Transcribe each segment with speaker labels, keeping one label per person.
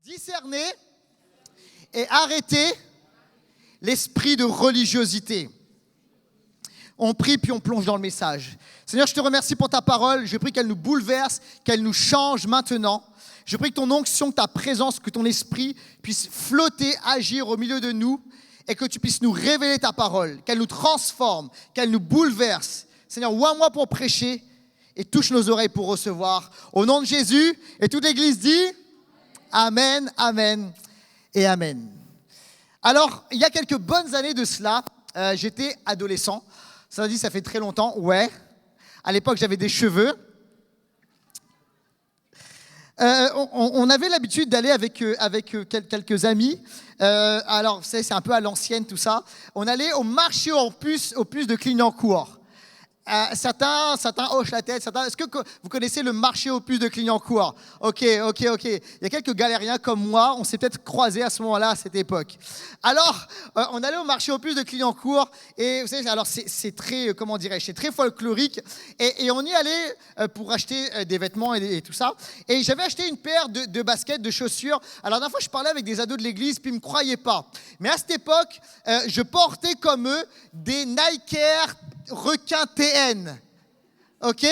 Speaker 1: discerner et arrêter l'esprit de religiosité. On prie puis on plonge dans le message. Seigneur, je te remercie pour ta parole. Je prie qu'elle nous bouleverse, qu'elle nous change maintenant. Je prie que ton onction, que ta présence, que ton esprit puisse flotter, agir au milieu de nous et que tu puisses nous révéler ta parole, qu'elle nous transforme, qu'elle nous bouleverse. Seigneur, ouvre-moi pour prêcher et touche nos oreilles pour recevoir. Au nom de Jésus, et toute l'Église dit Amen, Amen et Amen. Alors, il y a quelques bonnes années de cela, j'étais adolescent. Ça dit, ça fait très longtemps, ouais. À l'époque, j'avais des cheveux. On avait l'habitude d'aller avec quelques amis. Alors, vous savez, c'est un peu à l'ancienne tout ça. On allait au marché aux puces de Clignancourt. Certains hochent la tête. Est-ce que vous connaissez le marché aux puces de Clignancourt? Ok. Il y a quelques galériens comme moi. On s'est peut-être croisés à ce moment-là, à cette époque. Alors, on allait au marché aux puces de Clignancourt. Et vous savez, alors c'est très, comment dirais-je, c'est très folklorique. Et on y allait pour acheter des vêtements et tout ça. Et j'avais acheté une paire de baskets, de chaussures. Alors, la dernière fois, je parlais avec des ados de l'église, puis ils ne me croyaient pas. Mais à cette époque, je portais comme eux des Nike Air requin TN, ok?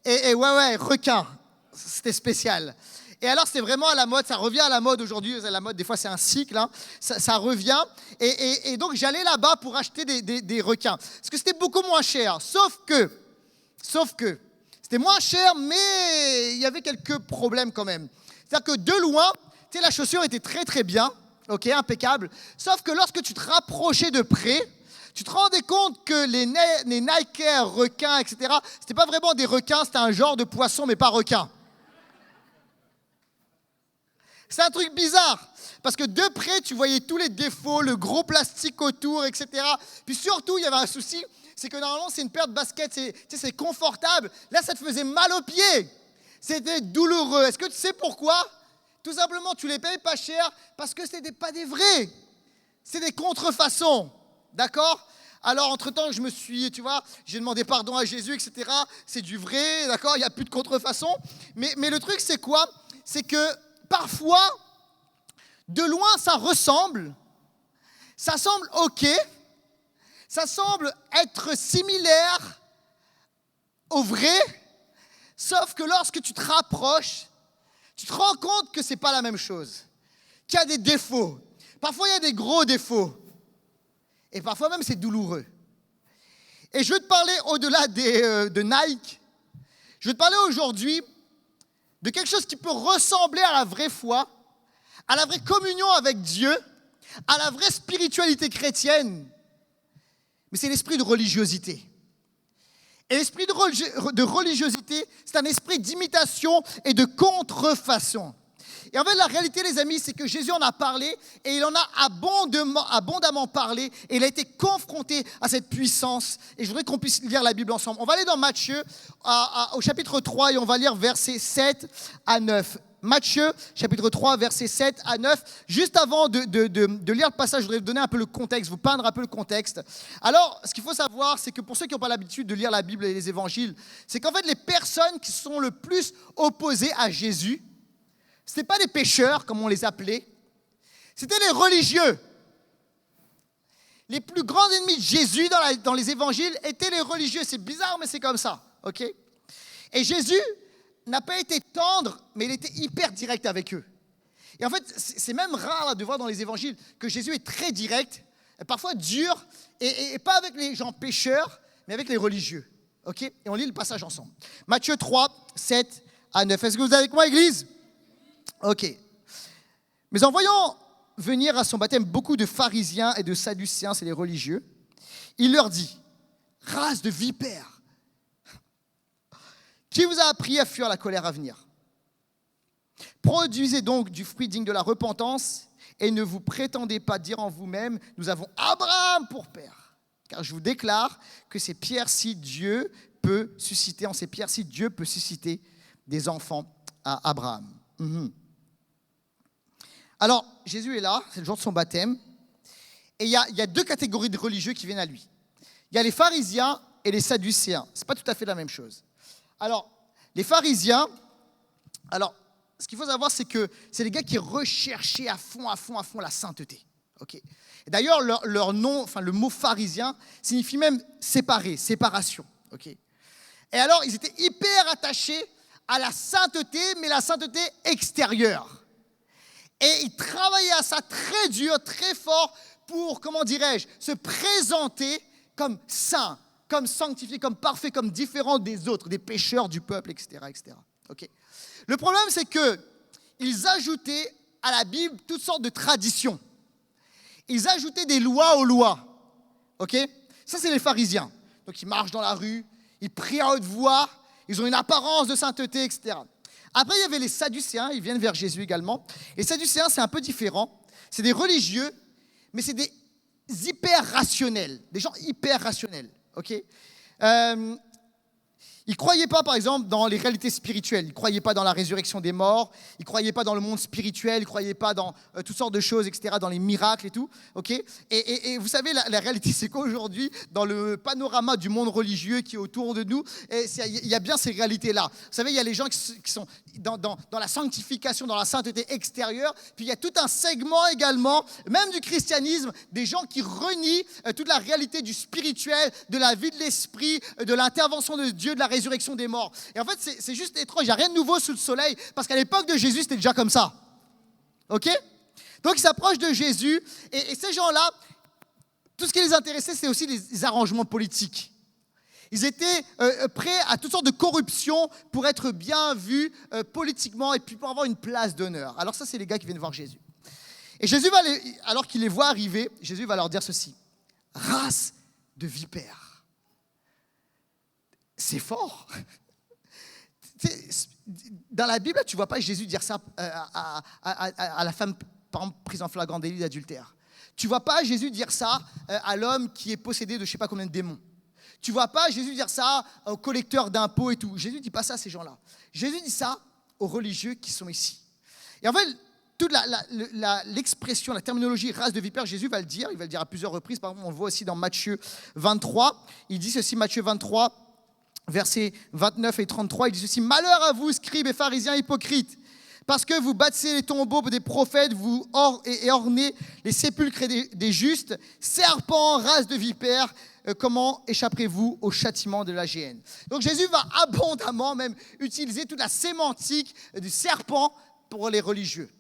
Speaker 1: Et ouais, requin, c'était spécial. Et alors, c'était vraiment à la mode, ça revient à la mode aujourd'hui, à la mode, des fois c'est un cycle, hein, ça revient. Et donc, j'allais là-bas pour acheter des requins. Parce que c'était beaucoup moins cher, sauf que, c'était moins cher, mais il y avait quelques problèmes quand même. C'est-à-dire que de loin, tu sais, la chaussure était très très bien, ok, impeccable, sauf que lorsque tu te rapprochais de près, tu te rendais compte que les Nike Air requins, etc., c'était pas vraiment des requins, c'était un genre de poisson, mais pas requin. C'est un truc bizarre, parce que de près, tu voyais tous les défauts, le gros plastique autour, etc. Puis surtout, il y avait un souci, c'est que normalement, c'est une paire de baskets, c'est confortable. Là, ça te faisait mal aux pieds. C'était douloureux. Est-ce que tu sais pourquoi? Tout simplement, tu les payes pas cher, parce que ce n'étaient pas des vrais. C'est des contrefaçons. D'accord? Alors, entre-temps, j'ai demandé pardon à Jésus, etc. C'est du vrai, d'accord? Il n'y a plus de contrefaçon. Mais le truc, c'est quoi? C'est que parfois, de loin, ça ressemble. Ça semble OK. Ça semble être similaire au vrai. Sauf que lorsque tu te rapproches, tu te rends compte que ce n'est pas la même chose. Qu'il y a des défauts. Parfois, il y a des gros défauts. Et parfois même, c'est douloureux. Et je veux te parler au-delà de Nike. Je veux te parler aujourd'hui de quelque chose qui peut ressembler à la vraie foi, à la vraie communion avec Dieu, à la vraie spiritualité chrétienne. Mais c'est l'esprit de religiosité. Et l'esprit de religiosité, c'est un esprit d'imitation et de contrefaçon. Et en fait, la réalité, les amis, c'est que Jésus en a parlé et il en a abondamment parlé et il a été confronté à cette puissance. Et je voudrais qu'on puisse lire la Bible ensemble. On va aller dans Matthieu au chapitre 3 et on va lire versets 7 à 9. Matthieu, chapitre 3, versets 7 à 9. Juste avant de lire le passage, je voudrais vous donner un peu le contexte, vous peindre un peu le contexte. Alors, ce qu'il faut savoir, c'est que pour ceux qui n'ont pas l'habitude de lire la Bible et les évangiles, c'est qu'en fait, les personnes qui sont le plus opposées à Jésus, ce n'étaient pas les pécheurs, comme on les appelait, c'était les religieux. Les plus grands ennemis de Jésus dans les évangiles étaient les religieux. C'est bizarre, mais c'est comme ça, ok? Et Jésus n'a pas été tendre, mais il était hyper direct avec eux. Et en fait, c'est même rare là, de voir dans les évangiles que Jésus est très direct, parfois dur, et pas avec les gens pécheurs, mais avec les religieux, ok? Et on lit le passage ensemble. Matthieu 3, 7 à 9. Est-ce que vous êtes avec moi, Église? Ok. Mais en voyant venir à son baptême beaucoup de pharisiens et de sadducéens, c'est les religieux, il leur dit, race de vipères, qui vous a appris à fuir la colère à venir? Produisez donc du fruit digne de la repentance et ne vous prétendez pas dire en vous-même, nous avons Abraham pour père. Car je vous déclare que ces pierres-ci, Dieu peut susciter des enfants à Abraham. Alors, Jésus est là, c'est le jour de son baptême, et il y a deux catégories de religieux qui viennent à lui. Il y a les pharisiens et les sadducéens. Ce n'est pas tout à fait la même chose. Alors, les pharisiens, ce qu'il faut savoir, c'est que c'est les gars qui recherchaient à fond la sainteté. Okay. Et d'ailleurs, leur nom, enfin le mot pharisien, signifie même séparé, séparation. Okay. Et alors, ils étaient hyper attachés à la sainteté, mais la sainteté extérieure. Et ils travaillaient à ça très dur, très fort, pour, comment dirais-je, se présenter comme saint, comme sanctifié, comme parfait, comme différent des autres, des pécheurs du peuple, etc. etc. Okay. Le problème, c'est qu'ils ajoutaient à la Bible toutes sortes de traditions. Ils ajoutaient des lois aux lois. Okay. Ça, c'est les pharisiens. Donc, ils marchent dans la rue, ils prient à haute voix, ils ont une apparence de sainteté, etc. Après, il y avait les Sadducéens, ils viennent vers Jésus également. Les Sadducéens, c'est un peu différent. C'est des religieux, mais c'est des hyper rationnels, des gens hyper rationnels. Okay. Ils ne croyaient pas, par exemple, dans les réalités spirituelles. Ils ne croyaient pas dans la résurrection des morts. Ils ne croyaient pas dans le monde spirituel. Ils ne croyaient pas dans toutes sortes de choses, etc., dans les miracles et tout. Okay. Et vous savez, la réalité, c'est qu'aujourd'hui, dans le panorama du monde religieux qui est autour de nous, il y a bien ces réalités-là. Vous savez, il y a les gens qui sont dans la sanctification, dans la sainteté extérieure. Puis il y a tout un segment également, même du christianisme, des gens qui renient toute la réalité du spirituel, de la vie de l'esprit, de l'intervention de Dieu, de la résurrection des morts. Et en fait, c'est juste étrange. Il n'y a rien de nouveau sous le soleil, parce qu'à l'époque de Jésus, c'était déjà comme ça. OK? Donc, ils s'approchent de Jésus, et ces gens-là, tout ce qui les intéressait, c'est aussi les arrangements politiques. Ils étaient prêts à toutes sortes de corruptions pour être bien vus politiquement et puis pour avoir une place d'honneur. Alors ça, c'est les gars qui viennent voir Jésus. Et Jésus, alors qu'il les voit arriver, Jésus va leur dire ceci. « Race de vipères. » C'est fort. Dans la Bible, tu ne vois pas Jésus dire ça à la femme, par exemple, prise en flagrant délit d'adultère. Tu ne vois pas Jésus dire ça à l'homme qui est possédé de je ne sais pas combien de démons. Tu ne vois pas Jésus dire ça aux collecteurs d'impôts et tout. Jésus ne dit pas ça à ces gens-là. Jésus dit ça aux religieux qui sont ici. Et en fait, toute l'expression, la terminologie race de vipères, Jésus va le dire. Il va le dire à plusieurs reprises. Par exemple, on le voit aussi dans Matthieu 23. Il dit ceci, Matthieu 23, versets 29 et 33. Il dit ceci, « Malheur à vous, scribes et pharisiens hypocrites, parce que vous bâtissez les tombeaux des prophètes, vous ornez les sépulcres des justes, serpents, race de vipères, comment échapperez-vous au châtiment de la géhenne ?» Donc Jésus va abondamment même utiliser toute la sémantique du serpent pour les religieux.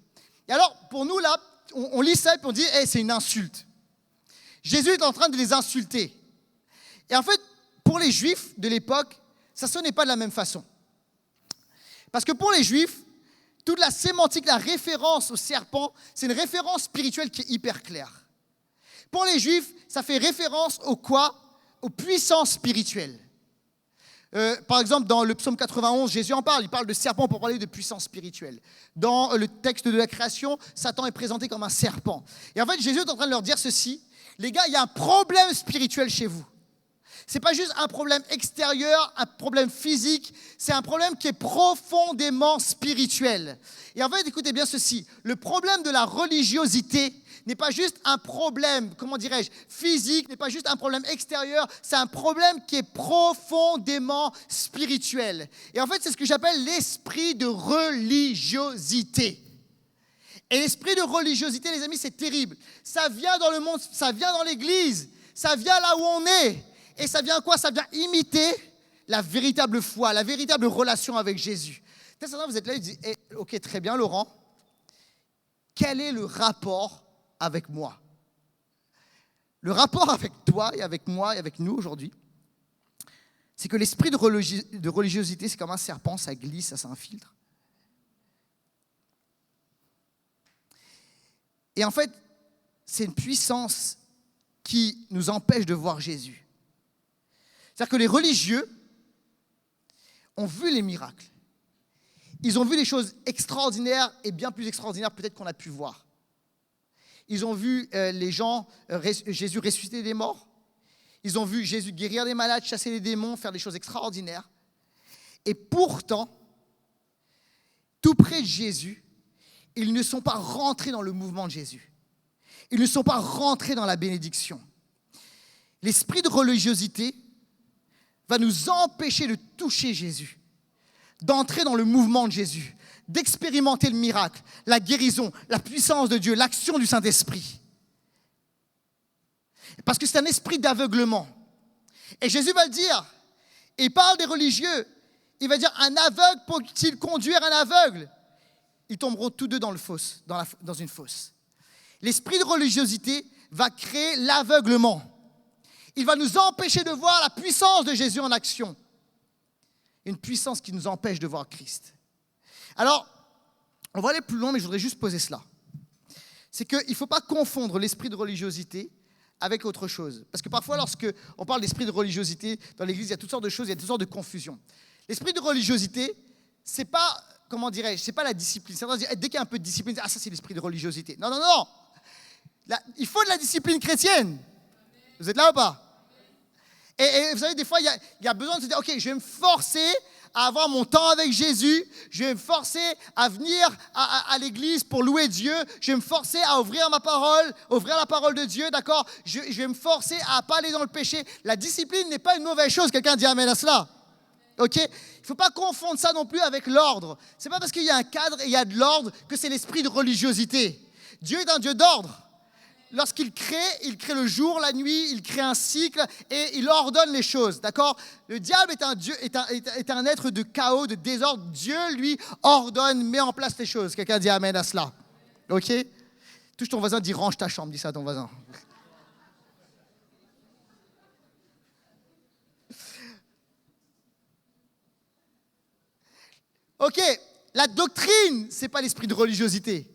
Speaker 1: Et alors, pour nous, là, on lit ça et puis on dit hey, « c'est une insulte ». Jésus est en train de les insulter. Et en fait, pour les Juifs de l'époque, ça ne sonnait pas de la même façon. Parce que pour les Juifs, toute la sémantique, la référence au serpent, c'est une référence spirituelle qui est hyper claire. Pour les Juifs, ça fait référence au quoi ? Aux puissances spirituelles. Par exemple, dans le psaume 91, Jésus en parle. Il parle de serpent pour parler de puissance spirituelle. Dans le texte de la création, Satan est présenté comme un serpent. Et en fait, Jésus est en train de leur dire ceci. Les gars, il y a un problème spirituel chez vous. Ce n'est pas juste un problème extérieur, un problème physique, c'est un problème qui est profondément spirituel. Et en fait, écoutez bien ceci, le problème de la religiosité n'est pas juste un problème, comment dirais-je, physique, n'est pas juste un problème extérieur, c'est un problème qui est profondément spirituel. Et en fait, c'est ce que j'appelle l'esprit de religiosité. Et l'esprit de religiosité, les amis, c'est terrible. Ça vient dans le monde, ça vient dans l'église, ça vient là où on est. Et ça vient quoi ? Ça vient imiter la véritable foi, la véritable relation avec Jésus. Peut-être que vous êtes là et vous dites hey, ok, très bien, Laurent. Quel est le rapport avec moi ? Le rapport avec toi et avec moi et avec nous aujourd'hui, c'est que l'esprit de religiosité, c'est comme un serpent, ça glisse, ça s'infiltre. Et en fait, c'est une puissance qui nous empêche de voir Jésus. C'est-à-dire que les religieux ont vu les miracles. Ils ont vu des choses extraordinaires et bien plus extraordinaires peut-être qu'on a pu voir. Ils ont vu les gens, Jésus ressusciter des morts. Ils ont vu Jésus guérir des malades, chasser les démons, faire des choses extraordinaires. Et pourtant, tout près de Jésus, ils ne sont pas rentrés dans le mouvement de Jésus. Ils ne sont pas rentrés dans la bénédiction. L'esprit de religiosité va nous empêcher de toucher Jésus, d'entrer dans le mouvement de Jésus, d'expérimenter le miracle, la guérison, la puissance de Dieu, l'action du Saint-Esprit. Parce que c'est un esprit d'aveuglement. Et Jésus va le dire. Il parle des religieux. Il va dire, un aveugle peut-il conduire un aveugle? Ils tomberont tous deux dans une fosse. L'esprit de religiosité va créer l'aveuglement. Il va nous empêcher de voir la puissance de Jésus en action. Une puissance qui nous empêche de voir Christ. Alors, on va aller plus loin, mais je voudrais juste poser cela. C'est qu'il ne faut pas confondre l'esprit de religiosité avec autre chose. Parce que parfois, lorsque on parle d'esprit de religiosité, dans l'Église, il y a toutes sortes de choses, il y a toutes sortes de confusions. L'esprit de religiosité, c'est pas, comment dirais-je, c'est pas la discipline. C'est-à-dire, dès qu'il y a un peu de discipline, ah ça c'est l'esprit de religiosité. Non, non, non. Il faut de la discipline chrétienne. Vous êtes là ou pas? Et vous savez, des fois, il y a besoin de se dire, ok, je vais me forcer à avoir mon temps avec Jésus, je vais me forcer à venir à l'église pour louer Dieu, je vais me forcer à ouvrir ma parole, ouvrir la parole de Dieu, d'accord? Je vais me forcer à ne pas aller dans le péché. La discipline n'est pas une mauvaise chose, quelqu'un dit amen à cela. Ok? Il ne faut pas confondre ça non plus avec l'ordre. Ce n'est pas parce qu'il y a un cadre et il y a de l'ordre que c'est l'esprit de religiosité. Dieu est un Dieu d'ordre. Lorsqu'il crée le jour, la nuit, il crée un cycle et il ordonne les choses, d'accord? Le diable est un être de chaos, de désordre. Dieu, lui, ordonne, met en place les choses. Quelqu'un dit amen à cela, ok? Touche ton voisin, dis range ta chambre, dis ça à ton voisin. Ok, la doctrine, ce n'est pas l'esprit de religiosité,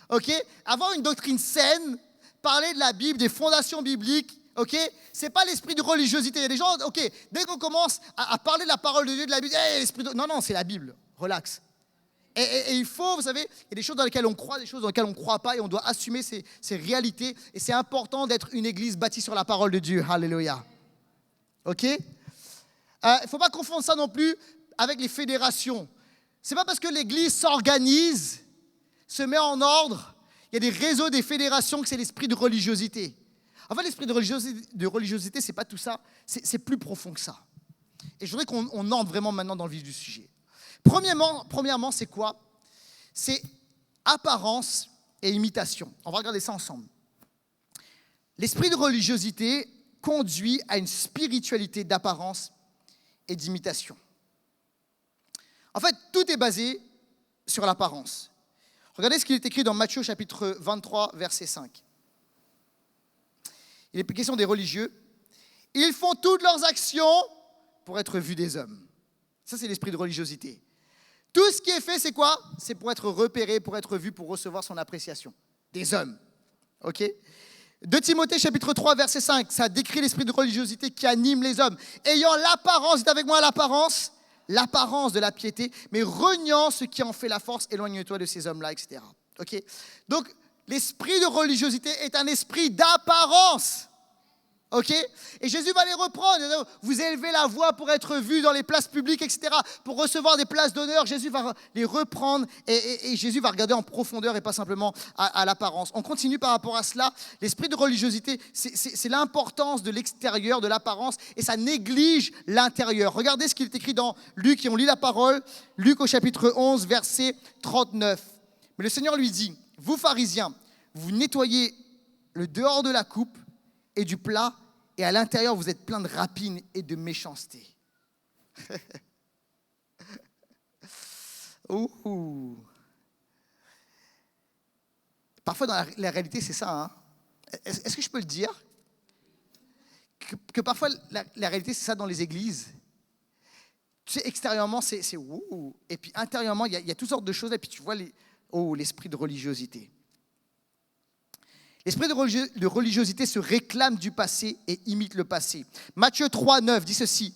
Speaker 1: ok? Avoir une doctrine saine, parler de la Bible, des fondations bibliques, ok? C'est pas l'esprit de religiosité. Il y a des gens, ok, dès qu'on commence à parler de la parole de Dieu, de la Bible, l'esprit de... Non, c'est la Bible, relax. Et il faut, vous savez, il y a des choses dans lesquelles on croit, des choses dans lesquelles on ne croit pas, et on doit assumer ces réalités. Et c'est important d'être une église bâtie sur la parole de Dieu. Alléluia. Ok? Il ne faut pas confondre ça non plus avec les fédérations. Ce n'est pas parce que l'église s'organise, se met en ordre, il y a des réseaux, des fédérations que c'est l'esprit de religiosité. En fait, l'esprit de religiosité, ce n'est pas tout ça, c'est plus profond que ça. Et je voudrais qu'on entre vraiment maintenant dans le vif du sujet. Premièrement, c'est quoi? C'est apparence et imitation. On va regarder ça ensemble. L'esprit de religiosité conduit à une spiritualité d'apparence et d'imitation. En fait, tout est basé sur l'apparence. Regardez ce qu'il est écrit dans Matthieu chapitre 23, verset 5. Il est question des religieux. Ils font toutes leurs actions pour être vus des hommes. Ça, c'est l'esprit de religiosité. Tout ce qui est fait, c'est quoi? C'est pour être repéré, pour être vu, pour recevoir son appréciation. Des hommes. Ok? 2 Timothée chapitre 3, verset 5, ça décrit l'esprit de religiosité qui anime les hommes. Ayant l'apparence, dites avec moi l'apparence de la piété, mais reniant ce qui en fait la force, éloigne-toi de ces hommes-là, etc. Okay? Donc, l'esprit de religiosité est un esprit d'apparence. Ok? Et Jésus va les reprendre. Vous élevez la voix pour être vu dans les places publiques, etc., pour recevoir des places d'honneur. Jésus va les reprendre et Jésus va regarder en profondeur et pas simplement à l'apparence. On continue par rapport à cela. L'esprit de religiosité, c'est l'importance de l'extérieur, de l'apparence, et ça néglige l'intérieur. Regardez ce qu'il est écrit dans Luc, et on lit la parole, Luc au chapitre 11, verset 39. Mais le Seigneur lui dit, vous pharisiens, vous nettoyez le dehors de la coupe et du plat, et à l'intérieur, vous êtes plein de rapines et de méchanceté. Parfois, dans la réalité, c'est ça. Hein? Est-ce que je peux le dire? Que parfois, la réalité, c'est ça dans les églises. Tu sais, extérieurement, c'est et puis intérieurement, il y a toutes sortes de choses, et puis tu vois l'esprit de religiosité. L'esprit de religiosité se réclame du passé et imite le passé. Matthieu 3, 9 dit ceci.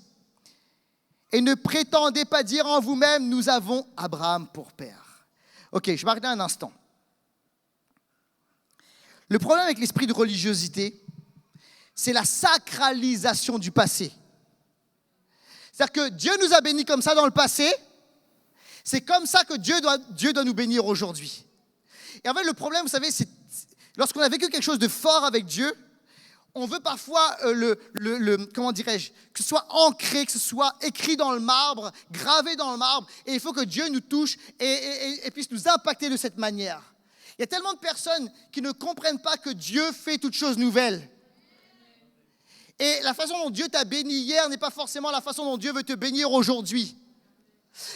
Speaker 1: « Et ne prétendez pas dire en vous-même, nous avons Abraham pour père. » Ok, je m'arrête un instant. Le problème avec l'esprit de religiosité, c'est la sacralisation du passé. C'est-à-dire que Dieu nous a bénis comme ça dans le passé, c'est comme ça que Dieu doit nous bénir aujourd'hui. Et en fait, le problème, vous savez, c'est lorsqu'on a vécu quelque chose de fort avec Dieu, On veut parfois comment dirais-je, que ce soit ancré, que ce soit écrit dans le marbre, gravé dans le marbre, et il faut que Dieu nous touche et puisse nous impacter de cette manière. Il y a tellement de personnes qui ne comprennent pas que Dieu fait toutes choses nouvelles. Et la façon dont Dieu t'a béni hier n'est pas forcément la façon dont Dieu veut te bénir aujourd'hui.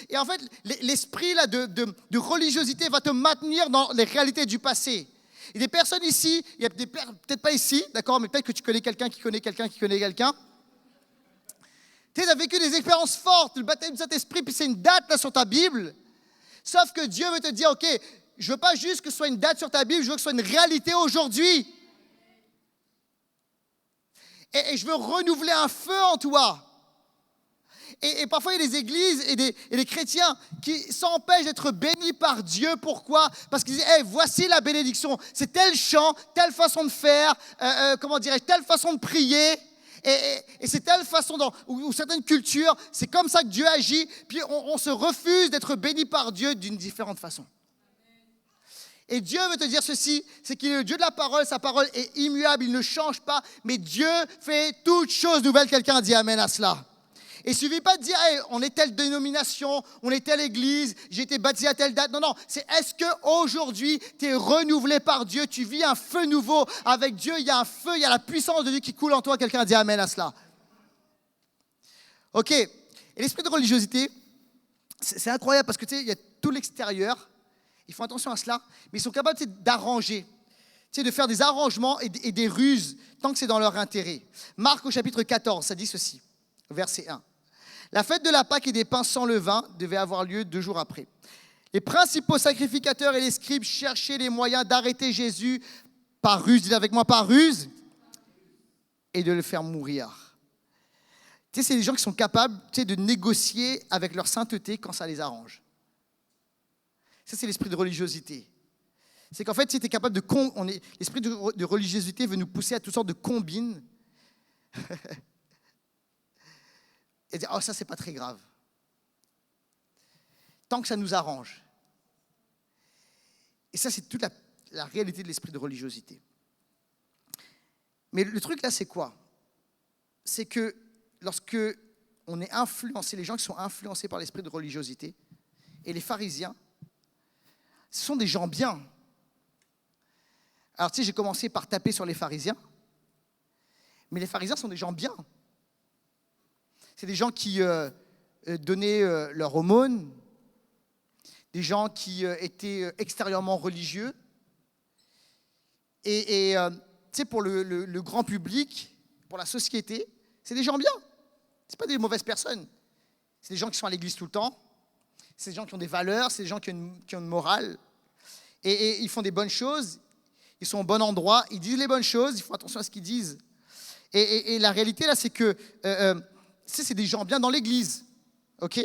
Speaker 1: Et en fait, l'esprit là, de religiosité va te maintenir dans les réalités du passé. Il y a des personnes ici, il y a peut-être pas ici, d'accord, mais peut-être que tu connais quelqu'un qui connaît quelqu'un qui connaît quelqu'un. Tu as vécu des expériences fortes, le baptême du Saint-Esprit, puis c'est une date là sur ta Bible. Sauf que Dieu veut te dire, ok, je veux pas juste que ce soit une date sur ta Bible, je veux que ce soit une réalité aujourd'hui. Et je veux renouveler un feu en toi. Et parfois, il y a des églises et des chrétiens qui s'empêchent d'être bénis par Dieu. Pourquoi? Parce qu'ils disent, hey, voici la bénédiction. C'est tel chant, telle façon de faire, telle façon de prier. Et c'est telle façon, ou certaines cultures, c'est comme ça que Dieu agit. Puis on se refuse d'être béni par Dieu d'une différente façon. Et Dieu veut te dire ceci, c'est qu'il est le Dieu de la parole, sa parole est immuable, il ne change pas. Mais Dieu fait toutes choses nouvelles. Quelqu'un dit amen à cela. Et il ne suffit pas de dire, hey, on est telle dénomination, on est telle église, j'ai été baptisé à telle date. Non, c'est est-ce qu'aujourd'hui, tu es renouvelé par Dieu, tu vis un feu nouveau avec Dieu, il y a un feu, il y a la puissance de Dieu qui coule en toi. Quelqu'un dit amen à cela. Ok, et l'esprit de religiosité, c'est incroyable parce que tu sais, il y a tout l'extérieur, ils font attention à cela, mais ils sont capables d'arranger, de faire des arrangements et des ruses tant que c'est dans leur intérêt. Marc au chapitre 14, ça dit ceci, verset 1. La fête de la Pâque et des pains sans levain devait avoir lieu 2 jours après. Les principaux sacrificateurs et les scribes cherchaient les moyens d'arrêter Jésus par ruse, dites avec moi, par ruse, et de le faire mourir. Tu sais, c'est des gens qui sont capables de négocier avec leur sainteté quand ça les arrange. Ça, c'est l'esprit de religiosité. C'est qu'en fait, si tu es capable l'esprit de religiosité veut nous pousser à toutes sortes de combines. Et dire, oh, ça, c'est pas très grave. Tant que ça nous arrange. Et ça, c'est toute la réalité de l'esprit de religiosité. Mais le truc là, c'est quoi? C'est que lorsque on est influencé, les gens qui sont influencés par l'esprit de religiosité, et les pharisiens, ce sont des gens bien. Alors, tu sais, j'ai commencé par taper sur les pharisiens, mais les pharisiens sont des gens bien. C'est des gens qui donnaient leur aumône, des gens qui étaient extérieurement religieux. Et tu sais, pour le grand public, pour la société, c'est des gens bien. Ce pas des mauvaises personnes. C'est des gens qui sont à l'église tout le temps. C'est des gens qui ont des valeurs, c'est des gens qui ont une morale. Et ils font des bonnes choses, ils sont au bon endroit, ils disent les bonnes choses, ils font attention à ce qu'ils disent. Et la réalité, là, c'est que c'est des gens bien dans l'église, ok?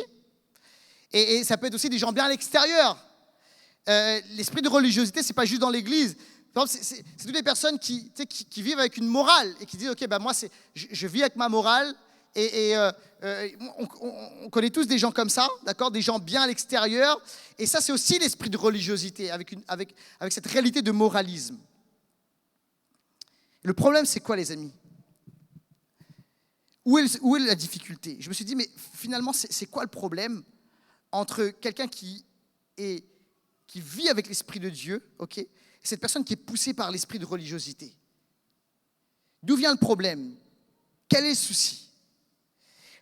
Speaker 1: Et ça peut être aussi des gens bien à l'extérieur. L'esprit de religiosité, c'est pas juste dans l'église. C'est toutes les personnes qui vivent avec une morale et qui disent, ok, ben moi, je vis avec ma morale. On connaît tous des gens comme ça, d'accord, des gens bien à l'extérieur. Et ça, c'est aussi l'esprit de religiosité avec cette réalité de moralisme. Le problème, c'est quoi, les amis? Où est la difficulté? Je me suis dit, mais finalement, c'est quoi le problème entre quelqu'un qui vit avec l'Esprit de Dieu, ok, et cette personne qui est poussée par l'esprit de religiosité? D'où vient le problème? Quel est le souci?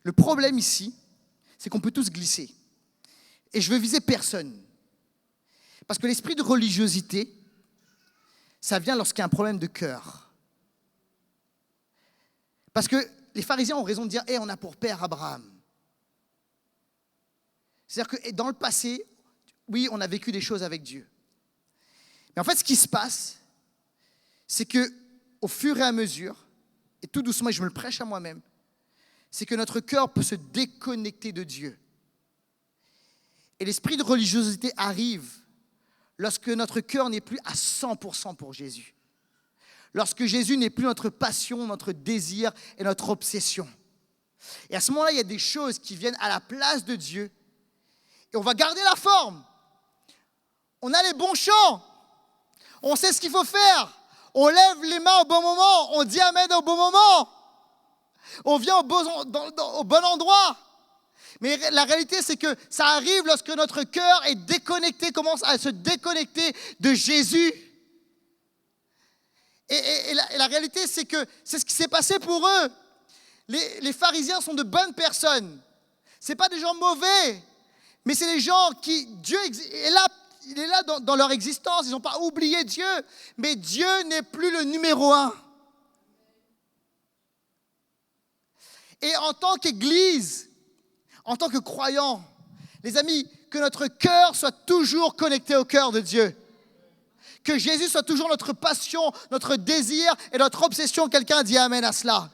Speaker 1: Le problème ici, c'est qu'on peut tous glisser. Et je veux viser personne. Parce que l'esprit de religiosité, ça vient lorsqu'il y a un problème de cœur. Parce que les pharisiens ont raison de dire, on a pour père Abraham. C'est-à-dire que dans le passé, oui, on a vécu des choses avec Dieu. Mais en fait, ce qui se passe, c'est qu'au fur et à mesure, et tout doucement, et je me le prêche à moi-même, c'est que notre cœur peut se déconnecter de Dieu. Et l'esprit de religiosité arrive lorsque notre cœur n'est plus à 100% pour Jésus. Lorsque Jésus n'est plus notre passion, notre désir et notre obsession. Et à ce moment-là, il y a des choses qui viennent à la place de Dieu. Et on va garder la forme. On a les bons chants. On sait ce qu'il faut faire. On lève les mains au bon moment, on dit Amen au bon moment. On vient au bon endroit. Mais la réalité, c'est que ça arrive lorsque notre cœur est déconnecté, commence à se déconnecter de Jésus. Et la réalité, c'est que c'est ce qui s'est passé pour eux. Les pharisiens sont de bonnes personnes. Ce n'est pas des gens mauvais, mais c'est des gens qui, Dieu est là, il est là dans leur existence. Ils n'ont pas oublié Dieu, mais Dieu n'est plus le numéro un. Et en tant qu'Église, en tant que croyants, les amis, que notre cœur soit toujours connecté au cœur de Dieu. Que Jésus soit toujours notre passion, notre désir et notre obsession. Quelqu'un dit Amen à cela.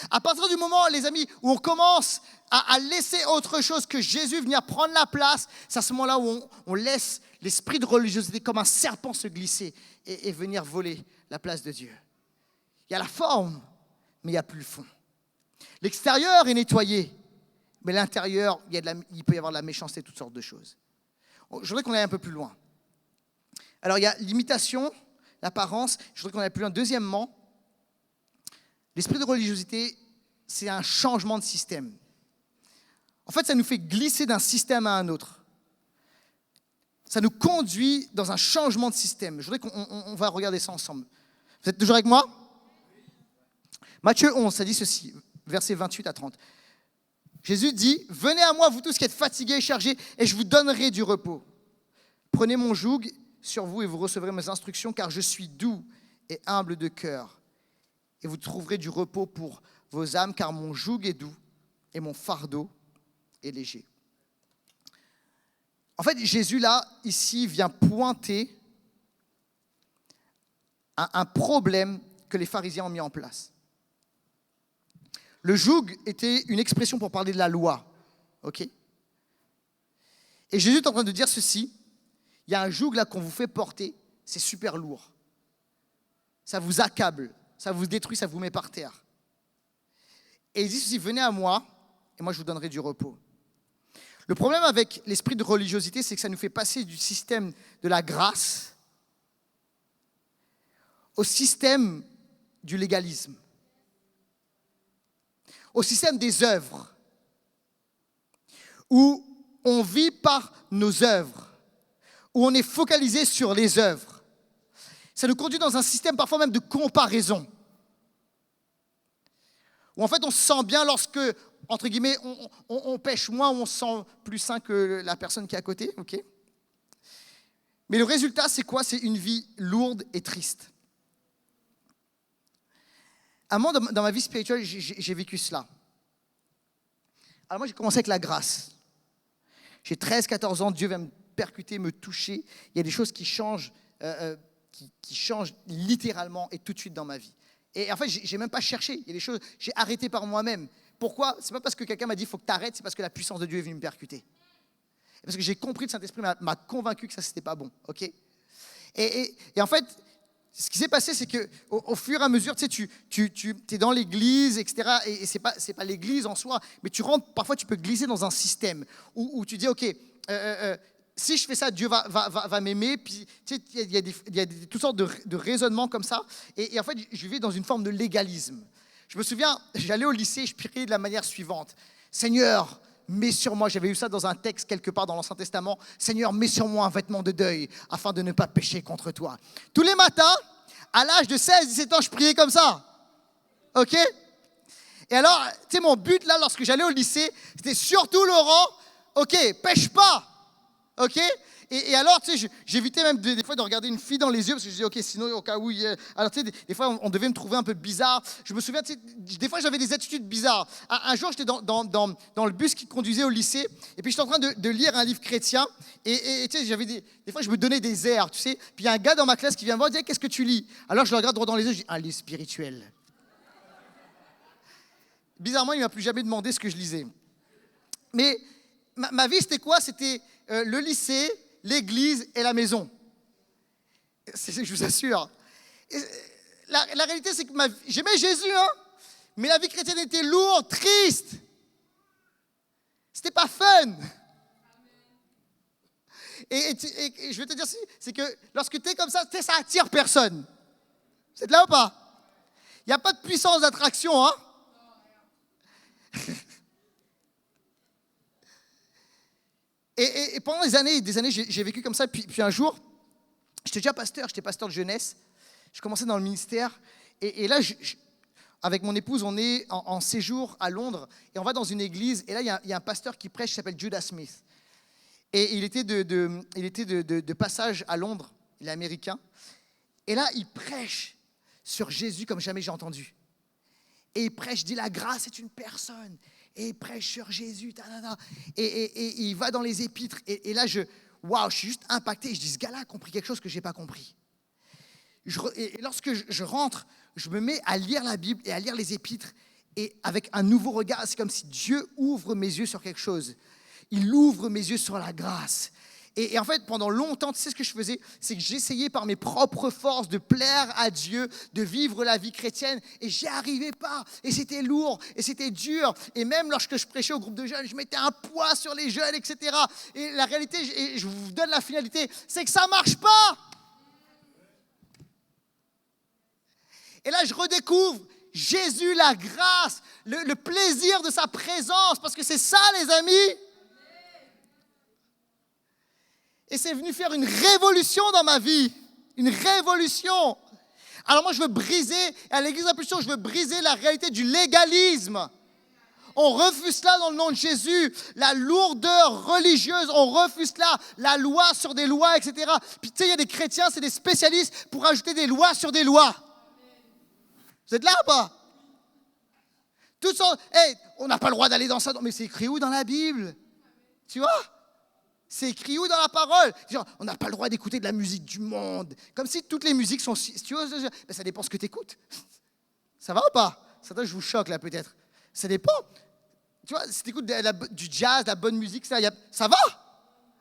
Speaker 1: À partir du moment, les amis, où on commence à laisser autre chose que Jésus venir prendre la place, c'est à ce moment-là où on laisse l'esprit de religiosité comme un serpent se glisser et venir voler la place de Dieu. Il y a la forme, mais il n'y a plus le fond. L'extérieur est nettoyé, mais l'intérieur, il peut y avoir de la méchanceté, toutes sortes de choses. Je voudrais qu'on aille un peu plus loin. Alors, il y a l'imitation, l'apparence. Je voudrais qu'on aille plus loin. Deuxièmement, l'esprit de religiosité, c'est un changement de système. En fait, ça nous fait glisser d'un système à un autre. Ça nous conduit dans un changement de système. Je voudrais qu'on va regarder ça ensemble. Vous êtes toujours avec moi ? Matthieu 11, ça dit ceci, versets 28 à 30. Jésus dit, « Venez à moi, vous tous qui êtes fatigués et chargés, et je vous donnerai du repos. Prenez mon joug sur vous et vous recevrez mes instructions, car je suis doux et humble de cœur. Et vous trouverez du repos pour vos âmes, car mon joug est doux et mon fardeau est léger. » En fait, Jésus, là, ici, vient pointer un problème que les pharisiens ont mis en place. Le joug était une expression pour parler de la loi. Ok ? Et Jésus est en train de dire ceci. Il y a un joug là qu'on vous fait porter, c'est super lourd. Ça vous accable, ça vous détruit, ça vous met par terre. Et il dit ceci, venez à moi, et moi je vous donnerai du repos. Le problème avec l'esprit de religiosité, c'est que ça nous fait passer du système de la grâce au système du légalisme, au système des œuvres, où on vit par nos œuvres, où on est focalisé sur les œuvres. Ça nous conduit dans un système parfois même de comparaison, où en fait on se sent bien lorsque, entre guillemets, on pêche moins, on se sent plus sain que la personne qui est à côté. Okay. Mais le résultat, c'est quoi ? C'est une vie lourde et triste. À un moment dans ma vie spirituelle, j'ai vécu cela. Alors moi, j'ai commencé avec la grâce. J'ai 13-14 ans, Dieu vient me percuter, me toucher. Il y a des choses qui changent littéralement et tout de suite dans ma vie. Et en fait, j'ai même pas cherché. Il y a des choses, j'ai arrêté par moi-même. Pourquoi ? C'est pas parce que quelqu'un m'a dit il faut que tu arrêtes, c'est parce que la puissance de Dieu est venue me percuter. Et parce que j'ai compris, le Saint-Esprit m'a convaincu que ça, c'était pas bon. Ok ? Et en fait, ce qui s'est passé, c'est qu'au fur et à mesure, tu es dans l'église, etc. Et c'est pas l'église en soi, mais tu rentres, parfois tu peux glisser dans un système où tu dis, ok, si je fais ça, Dieu va m'aimer. Puis il y a toutes sortes de raisonnements comme ça. Et en fait, je vivais dans une forme de légalisme. Je me souviens, j'allais au lycée, je priais de la manière suivante. Seigneur, mets sur moi, j'avais eu ça dans un texte quelque part dans l'Ancien Testament. Seigneur, mets sur moi un vêtement de deuil afin de ne pas pécher contre toi. Tous les matins, à l'âge de 16-17 ans, je priais comme ça. Ok ? Et alors, tu sais, mon but là, lorsque j'allais au lycée, c'était surtout, Laurent, ok, pêche pas. Ok ? Et alors, tu sais, j'évitais même des fois de regarder une fille dans les yeux parce que je disais, ok, sinon, au cas où. Alors, tu sais, des fois, on devait me trouver un peu bizarre. Je me souviens, tu sais, des fois, j'avais des attitudes bizarres. Un jour, j'étais dans le bus qui conduisait au lycée, et puis j'étais en train de lire un livre chrétien, et tu sais, j'avais des fois, je me donnais des airs, tu sais. Puis il y a un gars dans ma classe qui vient me voir et dit, qu'est-ce que tu lis ? Alors, je le regarde droit dans les yeux, je dis, un livre spirituel. Bizarrement, il ne m'a plus jamais demandé ce que je lisais. Mais ma vie, c'était quoi ? C'était le lycée, l'église et la maison. Je vous assure. La réalité, c'est que j'aimais Jésus, hein, mais la vie chrétienne était lourde, triste. C'était pas fun. Et je vais te dire, c'est que lorsque tu es comme ça, ça attire personne. Vous êtes là ou pas? Il n'y a pas de puissance d'attraction, hein? Et pendant des années, j'ai vécu comme ça. Puis un jour, j'étais pasteur de jeunesse. Je commençais dans le ministère. Et là, avec mon épouse, on est en séjour à Londres. Et on va dans une église. Et là, il y a un pasteur qui prêche qui s'appelle Judah Smith. Et il était de passage à Londres. Il est américain. Et là, il prêche sur Jésus comme jamais j'ai entendu. Et il prêche, dit la grâce est une personne. Et il prêche sur Jésus. Et il va dans les épîtres. Et là, je suis juste impacté. Je dis, ce gars-là a compris quelque chose que je n'ai pas compris. Et lorsque je rentre, je me mets à lire la Bible et à lire les épîtres. Et avec un nouveau regard, c'est comme si Dieu ouvre mes yeux sur quelque chose. Il ouvre mes yeux sur la grâce. Et en fait, pendant longtemps, tu sais ce que je faisais? C'est que j'essayais par mes propres forces de plaire à Dieu, de vivre la vie chrétienne. Et j'y arrivais pas. Et c'était lourd, et c'était dur. Et même lorsque je prêchais au groupe de jeunes, je mettais un poids sur les jeunes, etc. Et la réalité, et je vous donne la finalité, c'est que ça marche pas. Et là, je redécouvre Jésus, la grâce, le plaisir de sa présence. Parce que c'est ça, les amis. Et c'est venu faire une révolution dans ma vie. Une révolution. Alors moi, je veux briser, à l'Église d'Impulsion, je veux briser la réalité du légalisme. On refuse cela dans le nom de Jésus. La lourdeur religieuse, on refuse cela. La loi sur des lois, etc. Puis tu sais, il y a des chrétiens, c'est des spécialistes pour ajouter des lois sur des lois. Vous êtes là ou pas? Tout ça, on n'a pas le droit d'aller dans ça. Mais c'est écrit où dans la Bible? Tu vois? C'est écrit où dans la parole? Genre, on n'a pas le droit d'écouter de la musique du monde. Comme si toutes les musiques sont... Tu vois, mais ça dépend ce que tu écoutes. Ça va ou pas? Certains, je vous choque là peut-être. Ça dépend. Tu vois, si tu écoutes du jazz, de la bonne musique, ça va?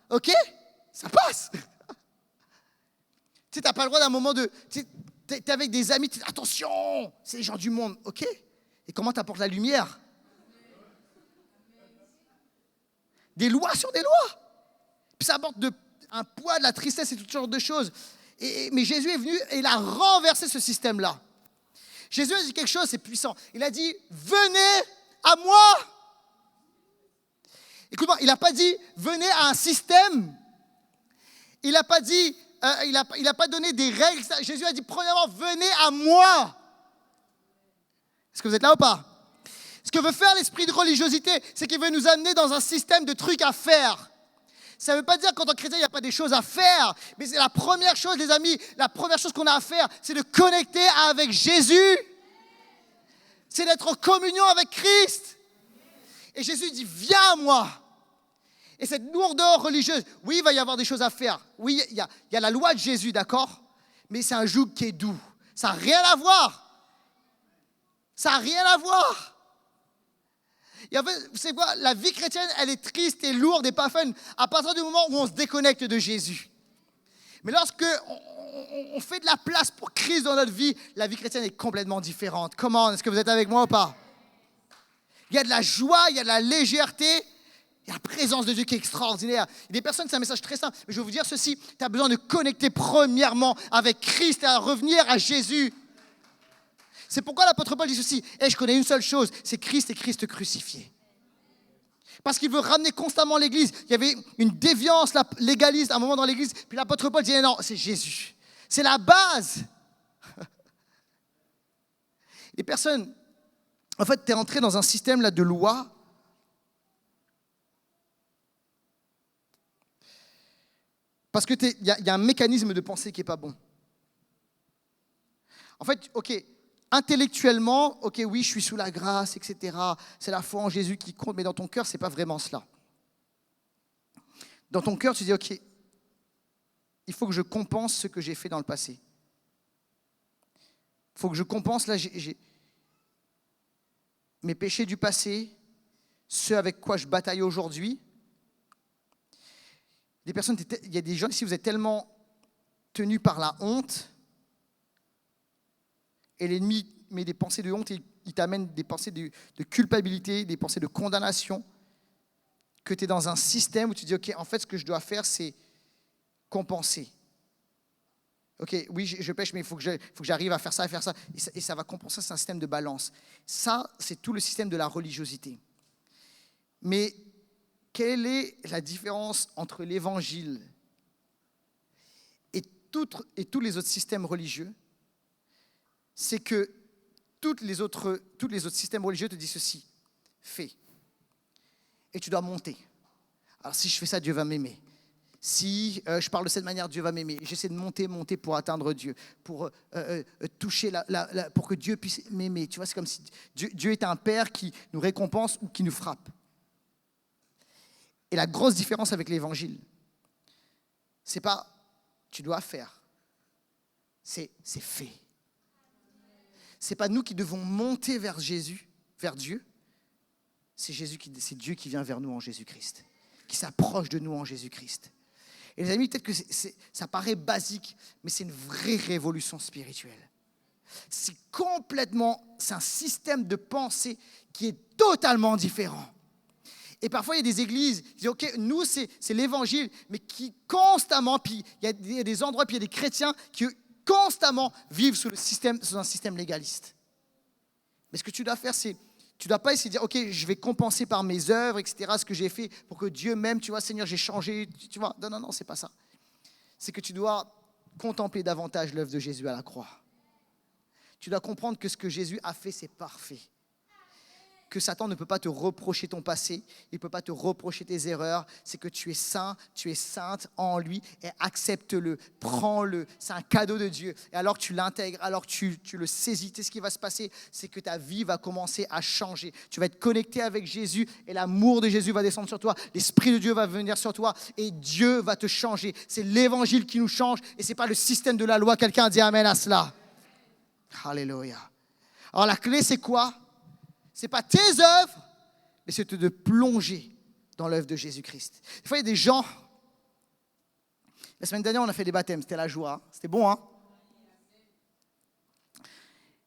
Speaker 1: OK? Ça passe. Tu sais, tu n'as pas le droit d'un moment de... Tu es avec des amis, tu dis attention, c'est les gens du monde. OK? Et comment tu apportes la lumière? Des lois sur des lois. Puis ça apporte un poids, de la tristesse et toutes sortes de choses. Mais Jésus est venu et il a renversé ce système-là. Jésus a dit quelque chose, c'est puissant. Il a dit, venez à moi. Écoute-moi, il n'a pas dit, venez à un système. Il n'a pas dit, il a pas donné des règles. Jésus a dit, premièrement, venez à moi. Est-ce que vous êtes là ou pas? Ce que veut faire l'esprit de religiosité, c'est qu'il veut nous amener dans un système de trucs à faire. Ça ne veut pas dire qu'en tant que chrétien, il n'y a pas des choses à faire. Mais c'est la première chose, les amis, la première chose qu'on a à faire, c'est de connecter avec Jésus. C'est d'être en communion avec Christ. Et Jésus dit, viens à moi. Et cette lourdeur religieuse, oui, il va y avoir des choses à faire. Oui, il y a la loi de Jésus, d'accord? Mais c'est un joug qui est doux. Ça n'a rien à voir. Ça n'a rien à voir. Et en fait, vous savez quoi? La vie chrétienne, elle est triste et lourde et pas fun à partir du moment où on se déconnecte de Jésus. Mais lorsque on fait de la place pour Christ dans notre vie, la vie chrétienne est complètement différente. Comment? Est-ce que vous êtes avec moi ou pas? Il y a de la joie, il y a de la légèreté, il y a la présence de Dieu qui est extraordinaire. Il y a des personnes, c'est un message très simple, mais je vais vous dire ceci, tu as besoin de connecter premièrement avec Christ et à revenir à Jésus. C'est pourquoi l'apôtre Paul dit ceci, je connais une seule chose, c'est Christ et Christ crucifié. Parce qu'il veut ramener constamment l'Église. Il y avait une déviance légaliste à un moment dans l'Église, puis l'apôtre Paul dit non, c'est Jésus. C'est la base. Les personnes, en fait, tu es entré dans un système là, de loi. Parce qu'il y a un mécanisme de pensée qui n'est pas bon. En fait, OK, intellectuellement, OK, oui, je suis sous la grâce, etc. C'est la foi en Jésus qui compte, mais dans ton cœur, ce n'est pas vraiment cela. Dans ton cœur, tu dis, OK, il faut que je compense ce que j'ai fait dans le passé. Il faut que je compense, là, mes péchés du passé, ceux avec quoi je bataille aujourd'hui. Il y a des gens ici, vous êtes tellement tenus par la honte, et l'ennemi met des pensées de honte, et il t'amène des pensées de culpabilité, des pensées de condamnation, que tu es dans un système où tu dis, OK, en fait, ce que je dois faire, c'est compenser. Ok, oui, je pêche, mais il faut que j'arrive à faire ça et faire ça. Et ça va compenser, c'est un système de balance. Ça, c'est tout le système de la religiosité. Mais quelle est la différence entre l'évangile et tous les autres systèmes religieux? C'est que tous les autres systèmes religieux te disent ceci: fais. Et tu dois monter. Alors si je fais ça, Dieu va m'aimer. Si je parle de cette manière, Dieu va m'aimer. J'essaie de monter pour atteindre Dieu, pour toucher, pour que Dieu puisse m'aimer. Tu vois, c'est comme si Dieu est un père qui nous récompense ou qui nous frappe. Et la grosse différence avec l'évangile, c'est pas tu dois faire, c'est fait. C'est pas nous qui devons monter vers Jésus, vers Dieu. C'est Dieu qui vient vers nous en Jésus-Christ, qui s'approche de nous en Jésus-Christ. Et les amis, peut-être que ça paraît basique, mais c'est une vraie révolution spirituelle. C'est un système de pensée qui est totalement différent. Et parfois, il y a des églises qui disent, OK, nous, c'est l'évangile, mais qui constamment, puis il y a des endroits, puis il y a des chrétiens qui constamment vivent sous un système légaliste. Mais ce que tu dois faire, c'est, tu ne dois pas essayer de dire, OK, je vais compenser par mes œuvres, etc., ce que j'ai fait pour que Dieu m'aime. Tu vois, Seigneur, j'ai changé. Tu vois, non, c'est pas ça. C'est que tu dois contempler davantage l'œuvre de Jésus à la croix. Tu dois comprendre que ce que Jésus a fait, c'est parfait. Que Satan ne peut pas te reprocher ton passé, il ne peut pas te reprocher tes erreurs. C'est que tu es saint, tu es sainte en lui et accepte-le, prends-le. C'est un cadeau de Dieu. Et alors que tu l'intègres, alors que tu le saisis, ce qui va se passer, c'est que ta vie va commencer à changer. Tu vas être connecté avec Jésus et l'amour de Jésus va descendre sur toi. L'Esprit de Dieu va venir sur toi et Dieu va te changer. C'est l'évangile qui nous change et ce n'est pas le système de la loi. Quelqu'un dit amen à cela. Alléluia. Alors la clé, c'est quoi? Ce n'est pas tes œuvres, mais c'est de plonger dans l'œuvre de Jésus-Christ. Des fois, il y a des gens... La semaine dernière, on a fait des baptêmes, c'était la joie. C'était bon, hein?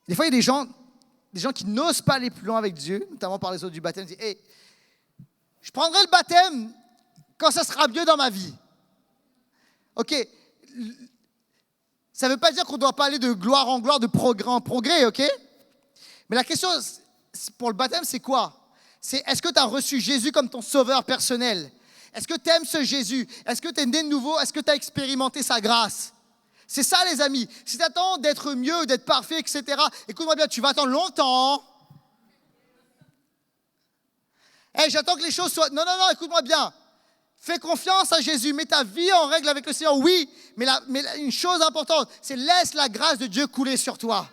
Speaker 1: Des fois, il y a des gens qui n'osent pas aller plus loin avec Dieu, notamment par les autres du baptême. Ils disent, hey, je prendrai le baptême quand ça sera mieux dans ma vie. OK. Ça ne veut pas dire qu'on ne doit pas aller de gloire en gloire, de progrès en progrès, OK? Mais la question pour le baptême, c'est quoi? C'est est-ce que tu as reçu Jésus comme ton sauveur personnel? Est-ce que tu aimes ce Jésus? Est-ce que tu es né de nouveau? Est-ce que tu as expérimenté sa grâce? C'est ça, les amis. Si tu attends d'être mieux, d'être parfait, etc., écoute-moi bien, tu vas attendre longtemps. Hey, j'attends que les choses soient... Non, écoute-moi bien. Fais confiance à Jésus, mets ta vie en règle avec le Seigneur, oui, mais une chose importante, c'est laisse la grâce de Dieu couler sur toi.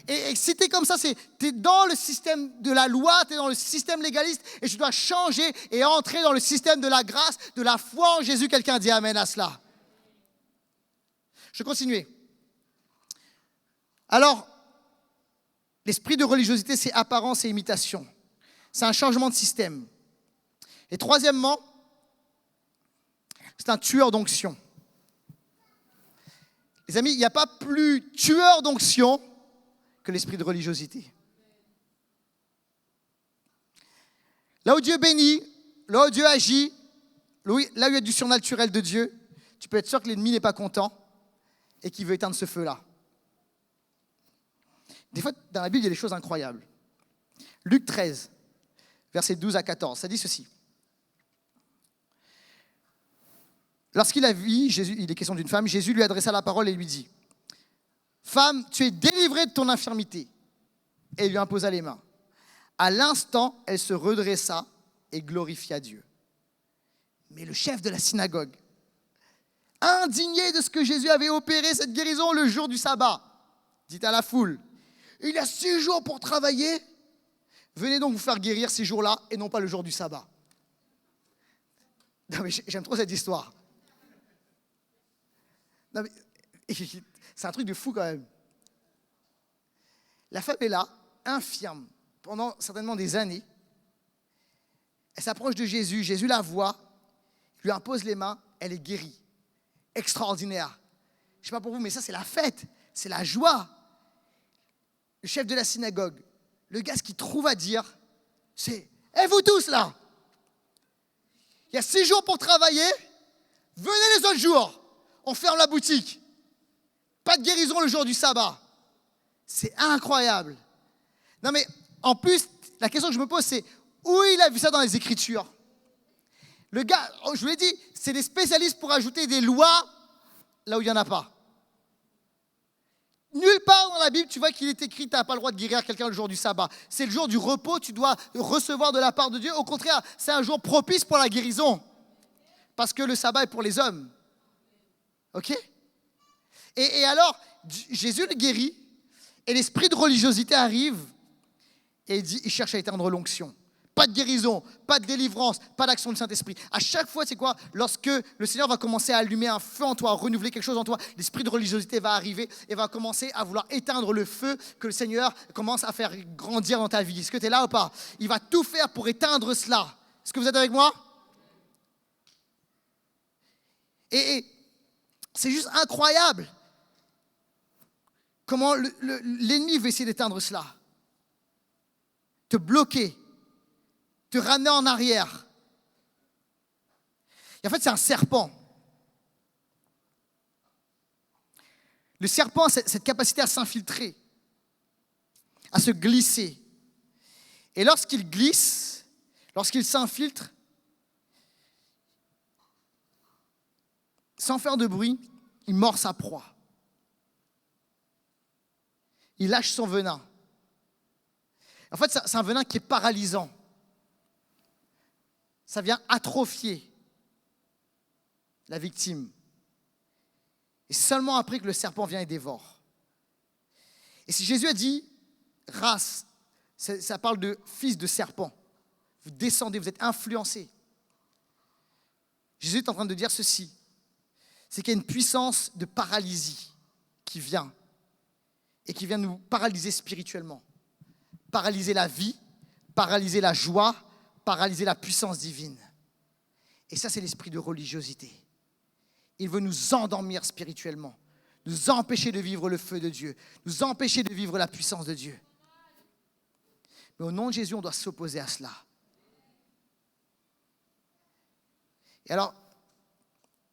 Speaker 1: Et si tu es comme ça, tu es dans le système de la loi, tu es dans le système légaliste, et tu dois changer et entrer dans le système de la grâce, de la foi en Jésus. Quelqu'un dit amen à cela. Je vais continuer. Alors, l'esprit de religiosité, c'est apparence et imitation. C'est un changement de système. Et troisièmement, c'est un tueur d'onction. Les amis, il n'y a pas plus tueur d'onction que l'esprit de religiosité. Là où Dieu bénit, là où Dieu agit, là où il y a du surnaturel de Dieu, tu peux être sûr que l'ennemi n'est pas content et qu'il veut éteindre ce feu-là. Des fois, dans la Bible, il y a des choses incroyables. Luc 13, versets 12 à 14, ça dit ceci. Lorsqu'il a vu Jésus, il est question d'une femme, Jésus lui adressa la parole et lui dit, « Femme, tu es délivrée de ton infirmité. » Et il lui imposa les mains. À l'instant, elle se redressa et glorifia Dieu. Mais le chef de la synagogue, indigné de ce que Jésus avait opéré cette guérison le jour du sabbat, dit à la foule, « Il y a 6 jours pour travailler. Venez donc vous faire guérir ces jours-là et non pas le jour du sabbat. » Non mais j'aime trop cette histoire. Non mais, c'est un truc de fou quand même. La femme est là, infirme, pendant certainement des années. Elle s'approche de Jésus, Jésus la voit, lui impose les mains, elle est guérie. Extraordinaire. Je ne sais pas pour vous, mais ça c'est la fête, c'est la joie. Le chef de la synagogue, le gars, ce qu'il trouve à dire, c'est « Eh vous tous là, il y a 6 jours pour travailler, venez les autres jours, on ferme la boutique. » Pas de guérison le jour du sabbat. C'est incroyable. Non mais, en plus, la question que je me pose, c'est où il a vu ça dans les Écritures? Le gars, je vous l'ai dit, c'est des spécialistes pour ajouter des lois là où il n'y en a pas. Nulle part dans la Bible, tu vois qu'il est écrit, tu n'as pas le droit de guérir quelqu'un le jour du sabbat. C'est le jour du repos, tu dois recevoir de la part de Dieu. Au contraire, c'est un jour propice pour la guérison. Parce que le sabbat est pour les hommes. Ok? Et alors, Jésus le guérit, et l'esprit de religiosité arrive, et il dit, il cherche à éteindre l'onction. Pas de guérison, pas de délivrance, pas d'action du Saint-Esprit. À chaque fois, c'est quoi? Lorsque le Seigneur va commencer à allumer un feu en toi, à renouveler quelque chose en toi, l'esprit de religiosité va arriver et va commencer à vouloir éteindre le feu que le Seigneur commence à faire grandir dans ta vie. Est-ce que tu es là ou pas? Il va tout faire pour éteindre cela. Est-ce que vous êtes avec moi? Et c'est juste incroyable comment l'ennemi veut essayer d'éteindre cela. Te bloquer. Te ramener en arrière. Et en fait, c'est un serpent. Le serpent a cette capacité à s'infiltrer, à se glisser. Et lorsqu'il glisse, lorsqu'il s'infiltre, sans faire de bruit, il mord sa proie. Il lâche son venin. En fait, c'est un venin qui est paralysant. Ça vient atrophier la victime. Et c'est seulement après que le serpent vient et dévore. Et si Jésus a dit race, ça parle de fils de serpent. Vous descendez, vous êtes influencés. Jésus est en train de dire ceci. C'est qu'il y a une puissance de paralysie qui vient. Et qui vient nous paralyser spirituellement. Paralyser la vie, paralyser la joie, paralyser la puissance divine. Et ça, c'est l'esprit de religiosité. Il veut nous endormir spirituellement, nous empêcher de vivre le feu de Dieu, nous empêcher de vivre la puissance de Dieu. Mais au nom de Jésus, on doit s'opposer à cela. Et alors,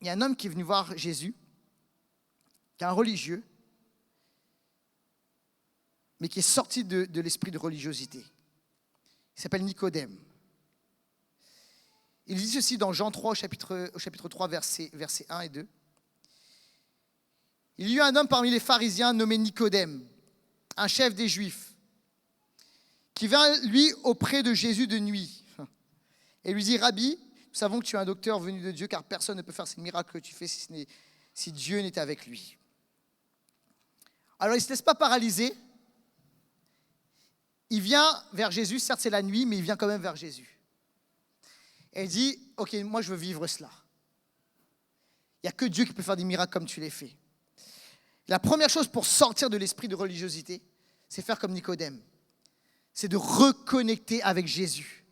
Speaker 1: il y a un homme qui est venu voir Jésus, qui est un religieux, mais qui est sorti de l'esprit de religiosité. Il s'appelle Nicodème. Il dit ceci dans Jean 3, au chapitre 3, versets 1 et 2. Il y eut un homme parmi les pharisiens nommé Nicodème, un chef des Juifs, qui vint, lui, auprès de Jésus de nuit et lui dit, Rabbi, nous savons que tu es un docteur venu de Dieu, car personne ne peut faire ces miracles que tu fais si Dieu n'était avec lui. Alors, il ne se laisse pas paralyser. Il vient vers Jésus, certes c'est la nuit, mais il vient quand même vers Jésus. Et il dit, ok, moi je veux vivre cela. Il n'y a que Dieu qui peut faire des miracles comme tu les fais. La première chose pour sortir de l'esprit de religiosité, c'est faire comme Nicodème. C'est de reconnecter avec Jésus.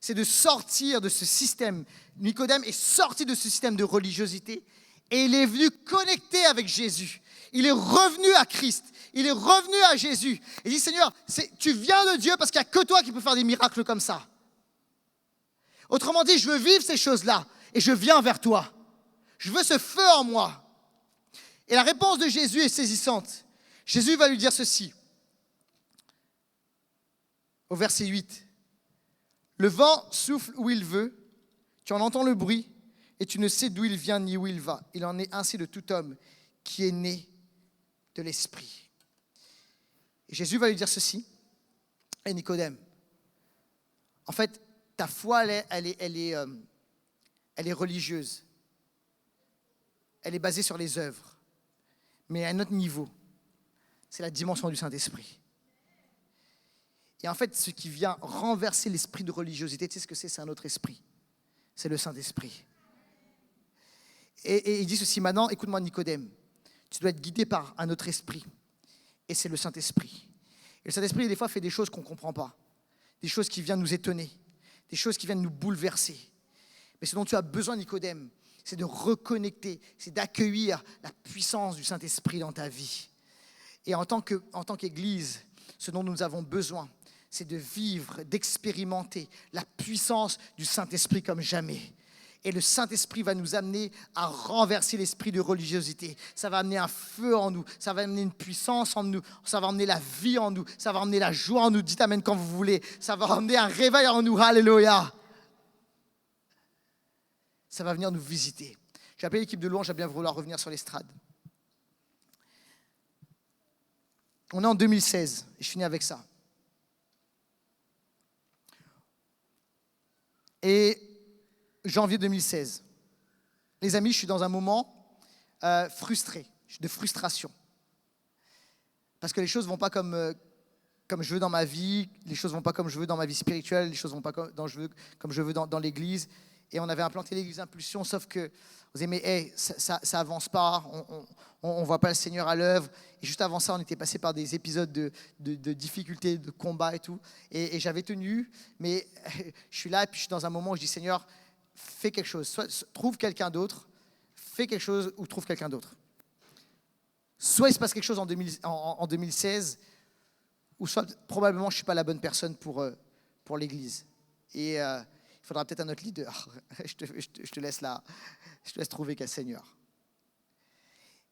Speaker 1: C'est de sortir de ce système. Nicodème est sorti de ce système de religiosité et il est venu connecter avec Jésus. Il est revenu à Christ. Il est revenu à Jésus. Il dit, Seigneur, tu viens de Dieu parce qu'il n'y a que toi qui peux faire des miracles comme ça. Autrement dit, je veux vivre ces choses-là et je viens vers toi. Je veux ce feu en moi. Et la réponse de Jésus est saisissante. Jésus va lui dire ceci, au verset 8. Le vent souffle où il veut, tu en entends le bruit et tu ne sais d'où il vient ni où il va. Il en est ainsi de tout homme qui est né de l'esprit. Et Jésus va lui dire ceci, et Nicodème, en fait, ta foi, elle est religieuse. Elle est basée sur les œuvres. Mais à un autre niveau, c'est la dimension du Saint-Esprit. Et en fait, ce qui vient renverser l'esprit de religiosité, tu sais ce que c'est? C'est un autre esprit. C'est le Saint-Esprit. Et il dit ceci maintenant, écoute-moi Nicodème, tu dois être guidé par un autre esprit. Et c'est le Saint-Esprit. Et le Saint-Esprit, des fois, fait des choses qu'on ne comprend pas. Des choses qui viennent nous étonner. Des choses qui viennent nous bouleverser. Mais ce dont tu as besoin, Nicodème, c'est de reconnecter, c'est d'accueillir la puissance du Saint-Esprit dans ta vie. Et en tant qu'Église, ce dont nous avons besoin, c'est de vivre, d'expérimenter la puissance du Saint-Esprit comme jamais. Et le Saint-Esprit va nous amener à renverser l'esprit de religiosité. Ça va amener un feu en nous. Ça va amener une puissance en nous. Ça va amener la vie en nous. Ça va amener la joie en nous. Dites amen quand vous voulez. Ça va amener un réveil en nous. Alléluia. Ça va venir nous visiter. J'ai appelé l'équipe de louange à bien vouloir revenir sur l'estrade. On est en 2016 et je finis avec ça. Et janvier 2016. Les amis, je suis dans un moment frustré, de frustration. Parce que les choses ne vont pas comme je veux dans ma vie, les choses ne vont pas comme je veux dans ma vie spirituelle, les choses ne vont pas comme je veux dans l'église. Et on avait implanté l'église Impulsion, sauf que vous dites, mais hey, ça avance pas, on ne voit pas le Seigneur à l'œuvre. Et juste avant ça, on était passé par des épisodes de difficultés, de combats et tout. Et j'avais tenu, mais je suis là et puis je suis dans un moment où je dis, Seigneur, fais quelque chose. Soit trouve quelqu'un d'autre, fais quelque chose ou trouve quelqu'un d'autre. Soit il se passe quelque chose en 2016, ou soit probablement je ne suis pas la bonne personne pour l'église. Et il faudra peut-être un autre leader. je te laisse là. Je te laisse trouver quel Seigneur.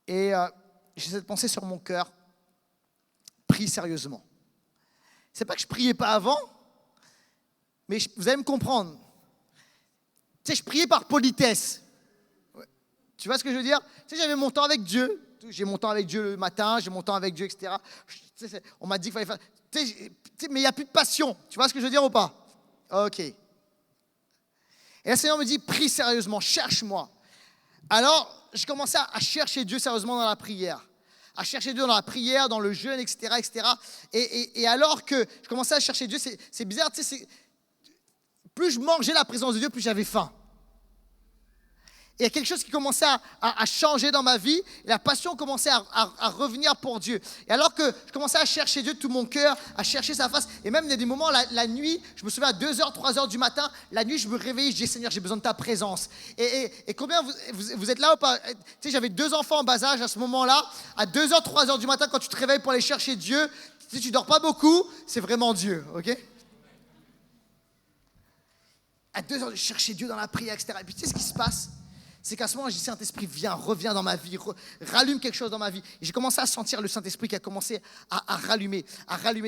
Speaker 1: Et j'ai cette pensée sur mon cœur. Prie sérieusement. C'est pas que je priais pas avant, mais vous allez me comprendre. Tu sais, je priais par politesse. Tu vois ce que je veux dire? Tu sais, j'avais mon temps avec Dieu. J'ai mon temps avec Dieu le matin, j'ai mon temps avec Dieu, etc. On m'a dit qu'il fallait faire... mais il n'y a plus de passion. Tu vois ce que je veux dire ou pas? Ok. Et le Seigneur me dit, prie sérieusement, cherche-moi. Alors, je commençais à chercher Dieu sérieusement dans la prière. À chercher Dieu dans la prière, dans le jeûne, etc. etc. Et alors que je commençais à chercher Dieu, c'est bizarre, tu sais, plus je mangeais la présence de Dieu, plus j'avais faim. Et il y a quelque chose qui commençait à changer dans ma vie. Et la passion commençait à revenir pour Dieu. Et alors que je commençais à chercher Dieu de tout mon cœur, à chercher sa face, et même il y a des moments, la nuit, je me souviens à 2h, 3h du matin, la nuit, je me réveillais, je dis Seigneur, j'ai besoin de ta présence. Et combien vous êtes là ou pas? Tu sais, j'avais 2 enfants en bas âge à ce moment-là. À 2h, 3h du matin, quand tu te réveilles pour aller chercher Dieu, si tu ne dors pas beaucoup, c'est vraiment Dieu, ok? À 2h, je cherchais Dieu dans la prière, etc. Et puis tu sais ce qui se passe? C'est qu'à ce moment, je dis, Saint-Esprit, viens, reviens dans ma vie, rallume quelque chose dans ma vie. Et j'ai commencé à sentir le Saint-Esprit qui a commencé à rallumer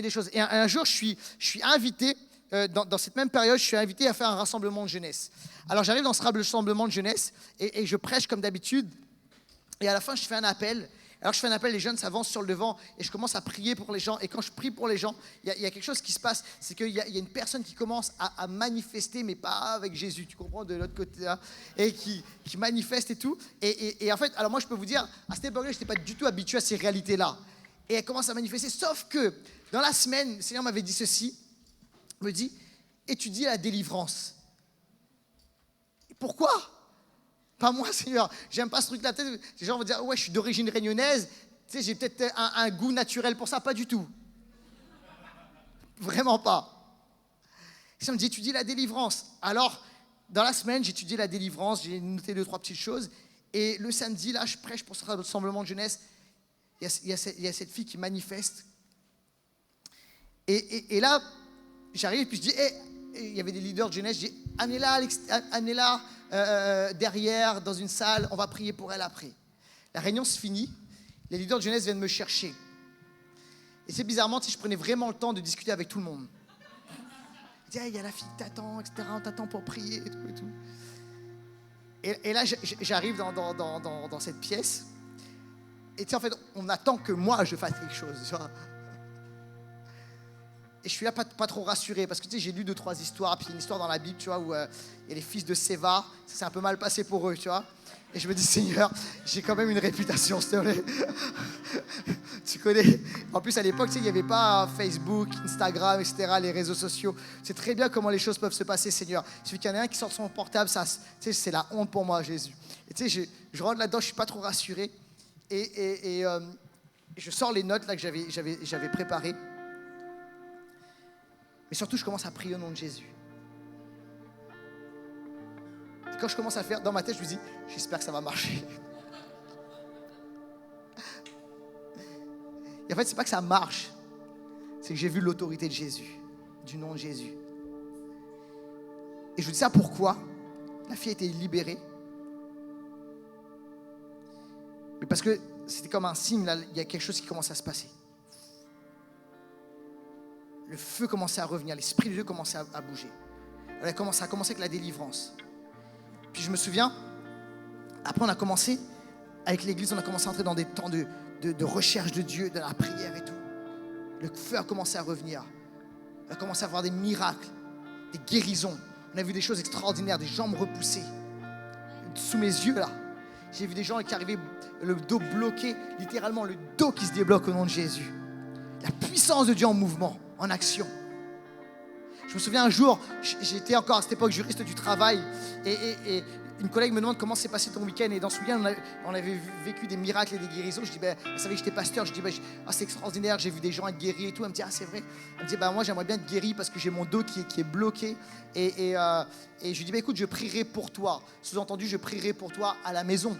Speaker 1: des choses. Et un jour, je suis invité, dans cette même période, je suis invité à faire un rassemblement de jeunesse. Alors, j'arrive dans ce rassemblement de jeunesse et je prêche comme d'habitude. Et à la fin, je fais un appel. Alors, je fais un appel, les jeunes s'avancent sur le devant et je commence à prier pour les gens. Et quand je prie pour les gens, il y a quelque chose qui se passe. C'est qu'il y a une personne qui commence à manifester, mais pas avec Jésus, tu comprends, de l'autre côté, là, et qui manifeste et tout. Et en fait, alors moi, je peux vous dire, à cette époque-là, je n'étais pas du tout habitué à ces réalités-là. Et elle commence à manifester, sauf que dans la semaine, le Seigneur m'avait dit ceci, me dit, étudie la délivrance. Et pourquoi ? Pas moi, Seigneur, j'aime pas ce truc-là. Les gens vont dire, ouais, je suis d'origine réunionnaise, tu sais, j'ai peut-être un goût naturel pour ça. Pas du tout. Vraiment pas. Ça me dit, étudie la délivrance. Alors, dans la semaine, j'ai étudié la délivrance, j'ai noté 2-3 petites choses. Et le samedi, là, je prêche pour ce rassemblement de jeunesse. Il y a cette fille qui manifeste. Et là, j'arrive et puis je dis, il y avait des leaders de jeunesse, je dis, amenez-la derrière, dans une salle, on va prier pour elle après. La réunion se finit, les leaders de jeunesse viennent me chercher. Et c'est bizarrement, si je prenais vraiment le temps de discuter avec tout le monde. Je dis, il y a la fille qui t'attend, etc., on t'attend pour prier, et tout. Et là, j'arrive dans cette pièce, et tu sais, en fait, on attend que moi, je fasse quelque chose, tu vois. Et je suis là pas trop rassuré parce que tu sais, j'ai lu 2-3 histoires, puis il y a une histoire dans la Bible, tu vois, où il y a les fils de Séva, ça s'est un peu mal passé pour eux, tu vois. Et je me dis, Seigneur, j'ai quand même une réputation, s'il te plaît. Tu connais. En plus, à l'époque, tu sais, il n'y avait pas Facebook, Instagram, etc., les réseaux sociaux. C'est très bien comment les choses peuvent se passer, Seigneur. Il suffit qu'il y en ait un qui sort son portable, ça, tu sais, c'est la honte pour moi, Jésus. Et tu sais, je rentre là-dedans, je ne suis pas trop rassuré. Et je sors les notes là que j'avais préparées. Mais surtout, je commence à prier au nom de Jésus. Et quand je commence à le faire, dans ma tête, je me dis, j'espère que ça va marcher. Et en fait, c'est pas que ça marche. C'est que j'ai vu l'autorité de Jésus, du nom de Jésus. Et je vous dis ça pourquoi ? La fille a été libérée. Mais parce que c'était comme un signe, là, il y a quelque chose qui commence à se passer. Le feu commençait à revenir, l'Esprit de Dieu commençait à bouger. Ça a commencé avec la délivrance. Puis je me souviens, après on a commencé, avec l'église, on a commencé à entrer dans des temps de recherche de Dieu, de la prière et tout. Le feu a commencé à revenir. On a commencé à voir des miracles, des guérisons. On a vu des choses extraordinaires, des jambes repoussées. Sous mes yeux là, j'ai vu des gens qui arrivaient, le dos bloqué, littéralement le dos qui se débloque au nom de Jésus. La puissance de Dieu en mouvement, en action. Je me souviens un jour, j'étais encore à cette époque juriste du travail et une collègue me demande comment s'est passé ton week-end. Et dans ce week-end, on avait vécu des miracles et des guérisons. Je dis, elle savait que j'étais pasteur. Je dis, c'est extraordinaire, j'ai vu des gens être guéris et tout. Elle me dit, c'est vrai. Elle me dit, moi j'aimerais bien être guéri parce que j'ai mon dos qui est bloqué. Et je lui dis, écoute, je prierai pour toi. Sous-entendu, je prierai pour toi à la maison.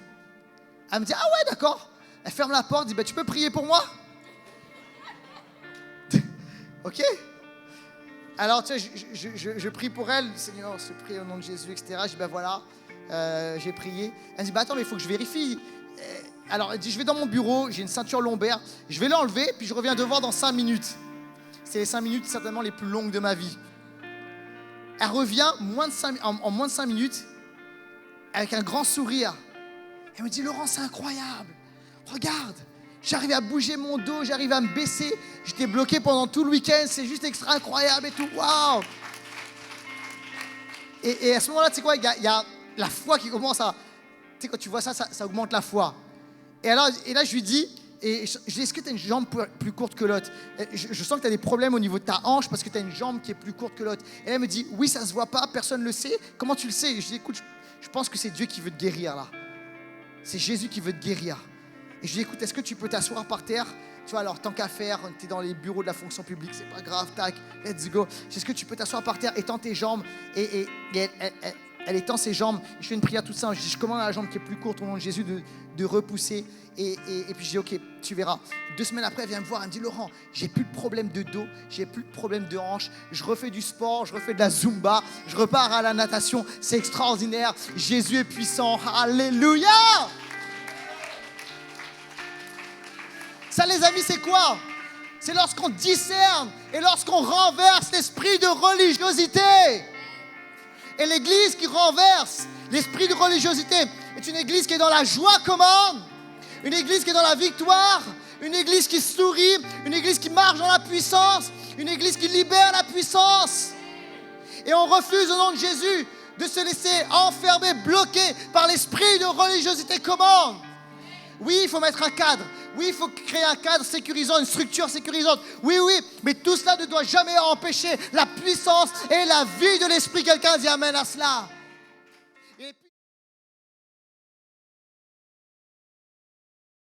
Speaker 1: Elle me dit, ouais, d'accord. Elle ferme la porte, dit, tu peux prier pour moi? Ok. Alors, tu sais, je prie pour elle. Seigneur, je prie au nom de Jésus, etc. Je dis, voilà, j'ai prié. Elle me dit, attends, mais il faut que je vérifie. Alors, elle dit, je vais dans mon bureau, j'ai une ceinture lombaire. Je vais l'enlever, puis je reviens devant dans 5 minutes. C'est les 5 minutes certainement les plus longues de ma vie. Elle revient en moins de 5 minutes, avec un grand sourire. Elle me dit, Laurent, c'est incroyable. Regarde. J'arrive à bouger mon dos, j'arrive à me baisser. J'étais bloqué pendant tout le week-end, c'est juste extra incroyable et tout. Waouh! Et à ce moment-là, tu sais quoi, il y a la foi qui commence à... Tu sais, quand tu vois ça augmente la foi. Et là, je lui dis, est-ce que tu as une jambe plus courte que l'autre? Je sens que tu as des problèmes au niveau de ta hanche parce que tu as une jambe qui est plus courte que l'autre. Et elle me dit, oui, ça se voit pas, personne ne le sait. Comment tu le sais? Je dis, écoute, je pense que c'est Dieu qui veut te guérir là. C'est Jésus qui veut te guérir. Et je lui dis, écoute, est-ce que tu peux t'asseoir par terre? Tu vois, alors tant qu'à faire, tu es dans les bureaux de la fonction publique, c'est pas grave, tac, let's go. Est-ce que tu peux t'asseoir par terre, étends tes jambes? Et elle étend ses jambes. Je fais une prière toute simple. Je dis, je commande à la jambe qui est plus courte au nom de Jésus de repousser. Et puis je dis, ok, tu verras. 2 semaines après, elle vient me voir, elle me dit, Laurent, j'ai plus de problème de dos, j'ai plus de problème de hanche. Je refais du sport, je refais de la Zumba, je repars à la natation. C'est extraordinaire. Jésus est puissant. Alléluia! Ça, les amis, c'est quoi? C'est lorsqu'on discerne et lorsqu'on renverse l'esprit de religiosité. Et l'église qui renverse l'esprit de religiosité est une église qui est dans la joie commande, une église qui est dans la victoire, une église qui sourit, une église qui marche dans la puissance, une église qui libère la puissance. Et on refuse au nom de Jésus de se laisser enfermer, bloquer par l'esprit de religiosité commande. Oui, il faut mettre un cadre. Oui, il faut créer un cadre sécurisant, une structure sécurisante. Oui, mais tout cela ne doit jamais empêcher la puissance et la vie de l'esprit. Quelqu'un dit amen à cela.